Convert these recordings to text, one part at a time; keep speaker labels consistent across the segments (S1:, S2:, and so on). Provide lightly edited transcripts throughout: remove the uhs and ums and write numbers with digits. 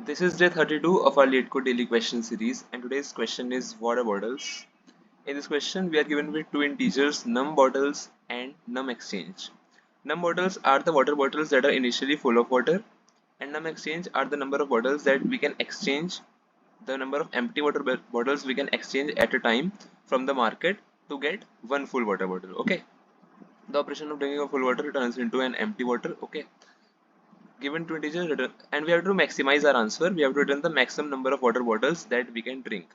S1: This is day 32 of our Leetcode daily question series, and today's question is water bottles. In this question, we are given with two integers, num bottles and num exchange. Num bottles are the water bottles that are initially full of water, and num exchange are the number of bottles that we can exchange, the number of empty water bottles we can exchange at a time from the market to get one full water bottle. Okay, the operation of drinking a full water turns into an empty water. Okay, given two integers and we have to maximize our answer. We have to return the maximum number of water bottles that we can drink.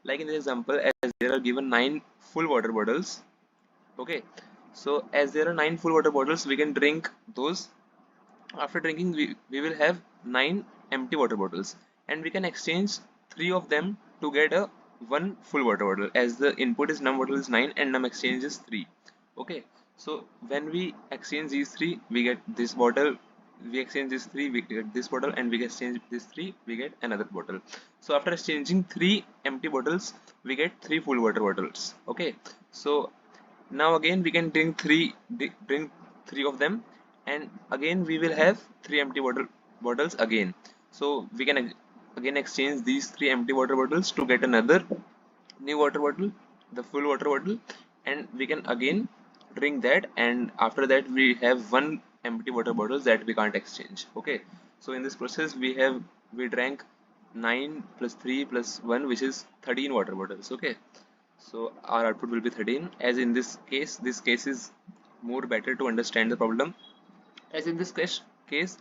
S1: Like in this example, as there are given 9 full water bottles. Okay, so as there are 9 full water bottles, we can drink those. After drinking, we will have 9 empty water bottles, and we can exchange 3 of them to get a one full water bottle, as the input is num bottle is 9 and num exchange is 3. Okay, so when we exchange these 3, we get this bottle, we exchange this 3, we get this bottle, and we exchange this 3, we get another bottle. So after exchanging 3 empty bottles, we get 3 full water bottles. Okay, so now again we can drink three of them, and again we will have 3 empty water bottles again. So we can again exchange these 3 empty water bottles to get another new water bottle, the full water bottle, and we can again drink that, and after that we have one empty water bottle that we can't exchange. Okay, so in this process we drank 9 plus 3 plus 1, which is 13 water bottles. Okay, so our output will be 13. As in this case is more better to understand the problem. As in this case,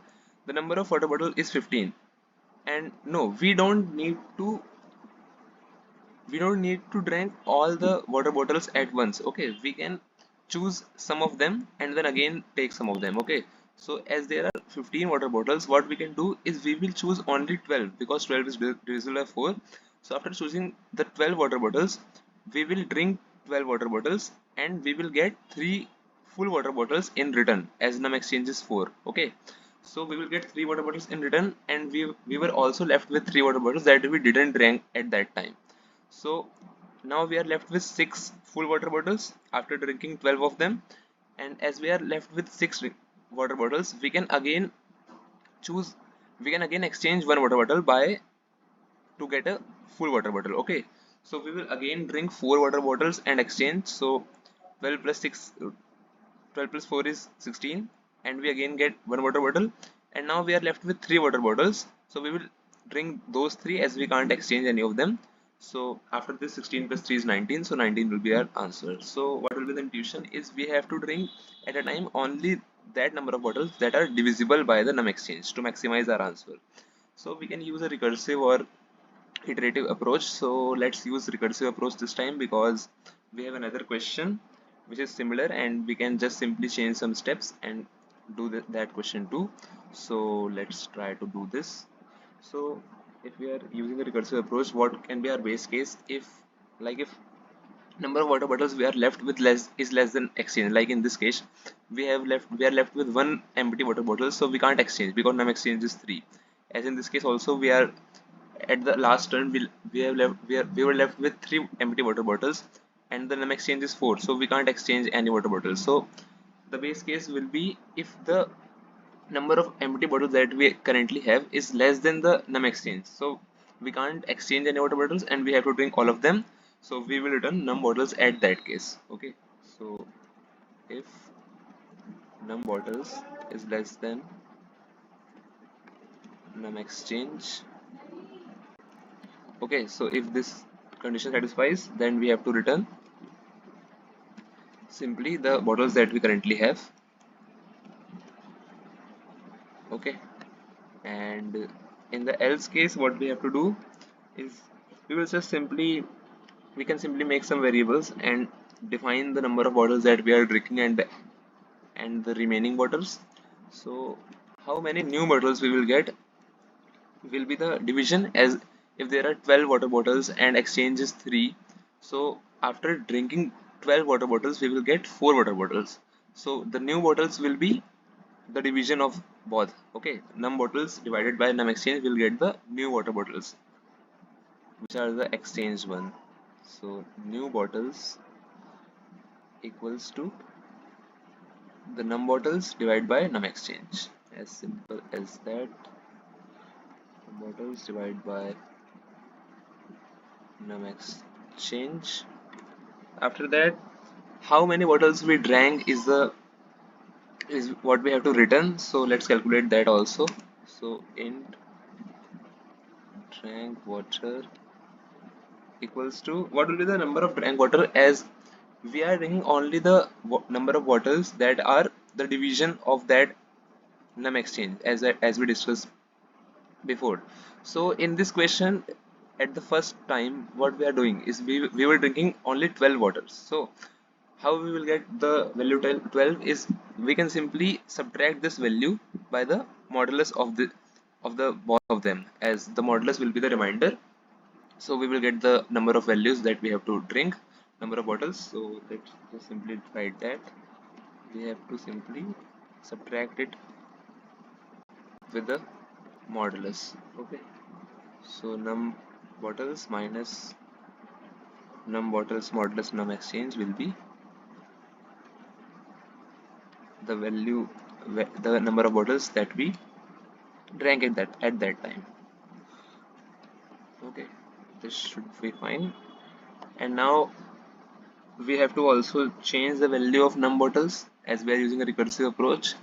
S1: the number of water bottle is 15, and no, we don't need to drink all the water bottles at once. Okay, we can choose some of them and then again take some of them. Okay, so as there are 15 water bottles, what we can do is we will choose only 12, because 12 is divisible by 4. So after choosing the 12 water bottles, we will drink 12 water bottles, and we will get 3 full water bottles in return, as num exchange is 4. Okay, so we will get 3 water bottles in return, and we were also left with 3 water bottles that we didn't drink at that time. So now we are left with 6 full water bottles after drinking 12 of them, and as we are left with 6 water bottles, choose we can again exchange one water bottle by to get a full water bottle. Okay, so we will again drink 4 water bottles and exchange. So 12 plus 6 12 plus 4 is 16, and we again get one water bottle, and now we are left with 3 water bottles. So we will drink those 3, as we can't exchange any of them. So after this, 16 plus 3 is 19, so 19 will be our answer. So what will be the intuition is we have to drink at a time only that number of bottles that are divisible by the num exchange to maximize our answer. So we can use a recursive or iterative approach. So let's use recursive approach this time, because we have another question which is similar, and we can just simply change some steps and do that question too. So let's try to do this. So if we are using a recursive approach, what can be our base case if number of water bottles we are left with less than exchange. Like in this case, we are left with one empty water bottle, so we can't exchange because num exchange is 3. As in this case also, we are at the last turn, we were left with 3 empty water bottles, and the num exchange is 4, so we can't exchange any water bottles. So the base case will be if the number of empty bottles that we currently have is less than the num exchange, so we can't exchange any water bottles and we have to drink all of them. So we will return num bottles at that case. Okay, so if num bottles is less than num exchange. Okay, so if this condition satisfies, then we have to return simply the bottles that we currently have. Okay, and in the else case, what we have to do is we can simply make some variables and define the number of bottles that we are drinking, and the remaining bottles. So how many new bottles we will get will be the division, as if there are 12 water bottles and exchange is 3. So after drinking 12 water bottles, we will get 4 water bottles. So the new bottles will be the division of both. Okay, num bottles divided by num exchange will get the new water bottles, which are the exchange one. So new bottles equals to the num bottles divided by num exchange. As simple as that. bottles divided by num exchange. After that, how many bottles we drank is what we have to return. So let's calculate that also. So int drank water equals to what will be the number of drank water, as we are drinking only the number of bottles that are the division of that num exchange, as we discussed before. So in this question, at the first time, what we are doing is we were drinking only 12 waters. So how we will get the value 12 is we can simply subtract this value by the modulus of the both of them, as the modulus will be the remainder. So we will get the number of values that we have to drink, number of bottles. So let's just simply write that we have to simply subtract it with the modulus. Okay, so num bottles minus num bottles modulus num exchange will be the value, the number of bottles that we drank at that time. Okay, this should be fine. And now we have to also change the value of num bottles, as we are using a recursive approach.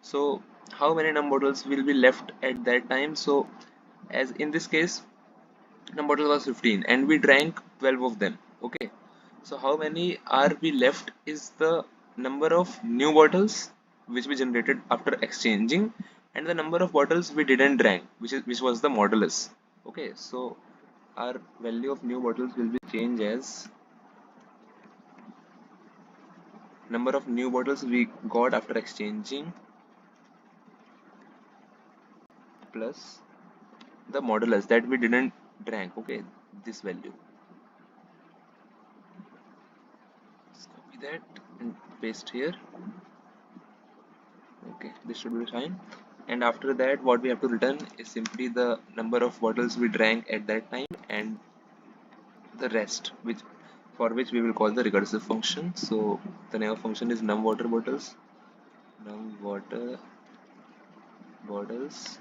S1: So how many num bottles will be left at that time? So as in this case, num bottle was 15 and we drank 12 of them. Okay, so how many are we left is the number of new bottles which we generated after exchanging, and the number of bottles we didn't drank, which was the modulus. Okay, so our value of new bottles will be changed as number of new bottles we got after exchanging plus the modulus that we didn't drank. Okay, this value. Let's copy that and paste here. Okay, this should be fine. And after that, what we have to return is simply the number of bottles we drank at that time and the rest, which for which we will call the recursive function. So the name of function is num water bottles, num water bottles,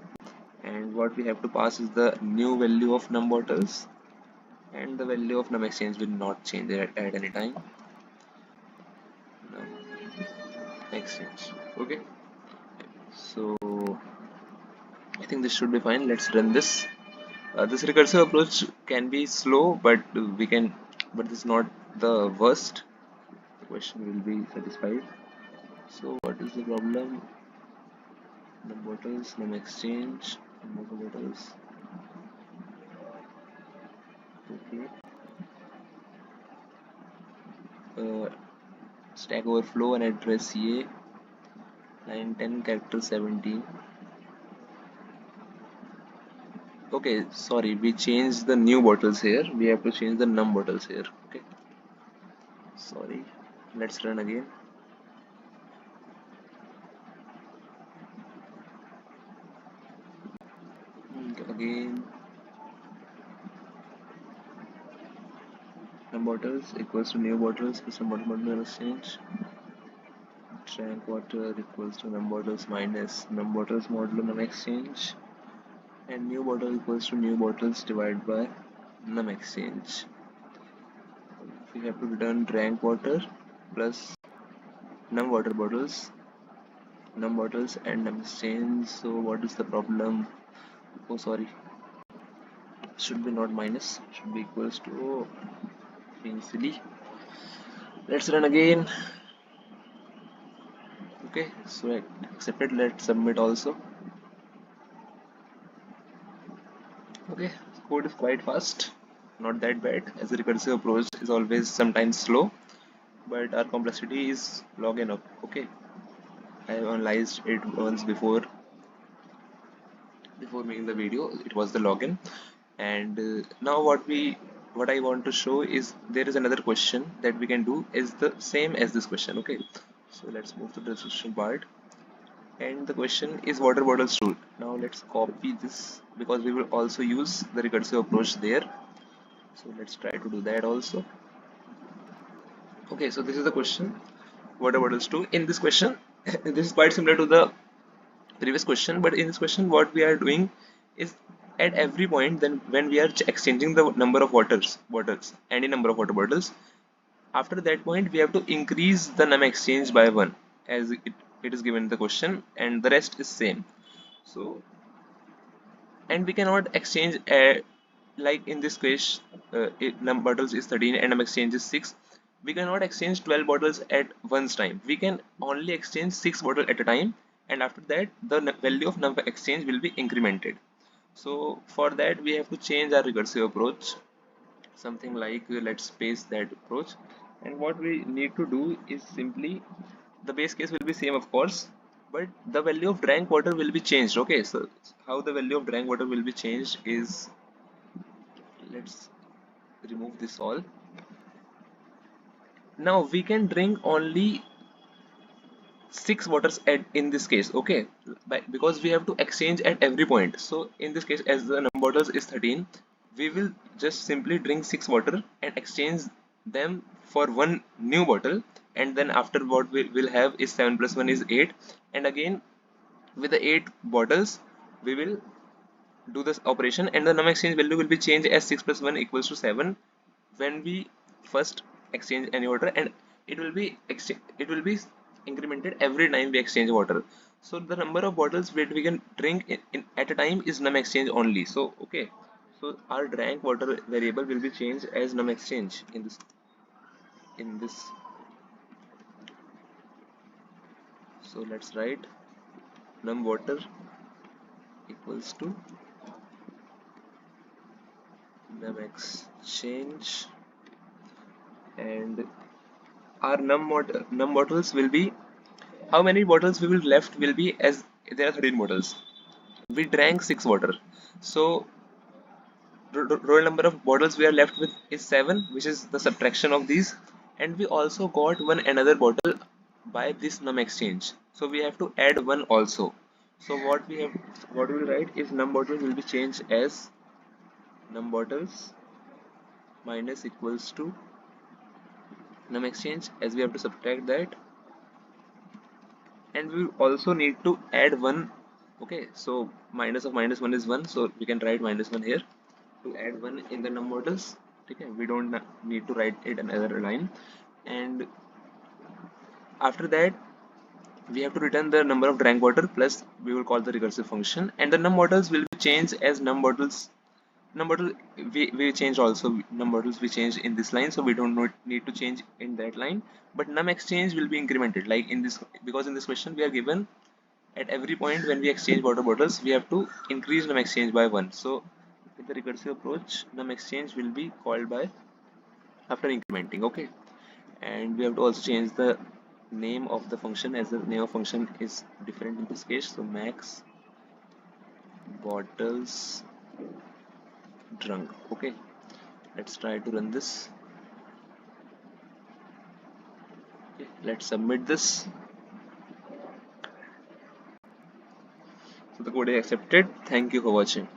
S1: and what we have to pass is the new value of num bottles, and the value of num exchange will not change at any time. Num exchange. Okay, so I think this should be fine. Let's run this. This recursive approach can be slow, but this is not the worst. The question will be satisfied. So what is the problem? No bottles, no exchange, no bottles. Okay. Stack Overflow and address CA 910 character 17. Okay, sorry, we changed the new bottles here. We have to change the num bottles here. Okay, sorry. Let's run again. Again, num bottles equals to new bottles plus num bottle exchange. Drank water equals to num bottles minus num bottles modulo num exchange, and new bottle equals to new bottles divided by num exchange. We have to return drank water plus num water bottles, num bottles and num exchange. So what is the problem? Oh, sorry, should be not minus, should be equals to, oh, being silly. Let's run again. Okay, so I accepted. Let's submit also. Okay, code is quite fast, not that bad, as the recursive approach is always sometimes slow, but our complexity is log n up. Okay, I have analyzed it once before making the video. It was the login, and now what I want to show is there is another question that we can do is the same as this question. Okay, so let's move to the description part, and the question is water bottles rule. Now let's copy this because we will also use the recursive approach there. So let's try to do that also. Okay, so this is the question, water bottles too. In this question, this is quite similar to the previous question, but in this question what we are doing is at every point, then when we are exchanging the number of bottles, any number of water bottles, after that point we have to increase the num exchange by 1, as it is given in the question, and the rest is same. So, and we cannot exchange like in this case, num bottles is 13 and num exchange is 6. We cannot exchange 12 bottles at once time. We can only exchange 6 bottles at a time, and after that the value of num exchange will be incremented. So for that we have to change our recursive approach, something like let's paste that approach. And what we need to do is simply, the base case will be same of course, but the value of drank water will be changed. Okay, so how the value of drank water will be changed is, let's remove this all. Now we can drink only 6 waters at in this case, okay, because we have to exchange at every point. So in this case, as the number of bottles is 13, we will just simply drink 6 water and exchange them for one new bottle, and then after what we will have is 7 plus 1 is 8, and again with the 8 bottles we will do this operation, and the num exchange value will be changed as 6 plus 1 equals to 7 when we first exchange any water, and it will be incremented every time we exchange water. So the number of bottles that we can drink at a time is num exchange only. So okay, so our drank water variable will be changed as num exchange in this. So let's write num water equals to num exchange, and our num bottles will be, how many bottles we will left will be, as there are 13 bottles, we drank 6 water, so roll number of bottles we are left with is 7, which is the subtraction of these, and we also got one another bottle by this num exchange, so we have to add one also. So what we will write is num bottles will be changed as num bottles minus equals to num exchange, as we have to subtract that, and we also need to add one. Okay, so minus of minus 1 is 1, so we can write minus 1 here to add 1 in the num models. Okay, we don't need to write it another line, and after that we have to return the number of drank water plus we will call the recursive function, and the num models will be changed as num bottles. Num bottle we change also, num bottles we change in this line, so we don't need to change in that line, but num exchange will be incremented like in this, because in this question we are given at every point when we exchange water bottles we have to increase num exchange by 1. So with the recursive approach, num exchange will be called by after incrementing. Okay, and we have to also change the name of the function, as the name of function is different in this case. So max bottles drunk. Okay, let's try to run this. Okay, let's submit this. So the code is accepted. Thank you for watching.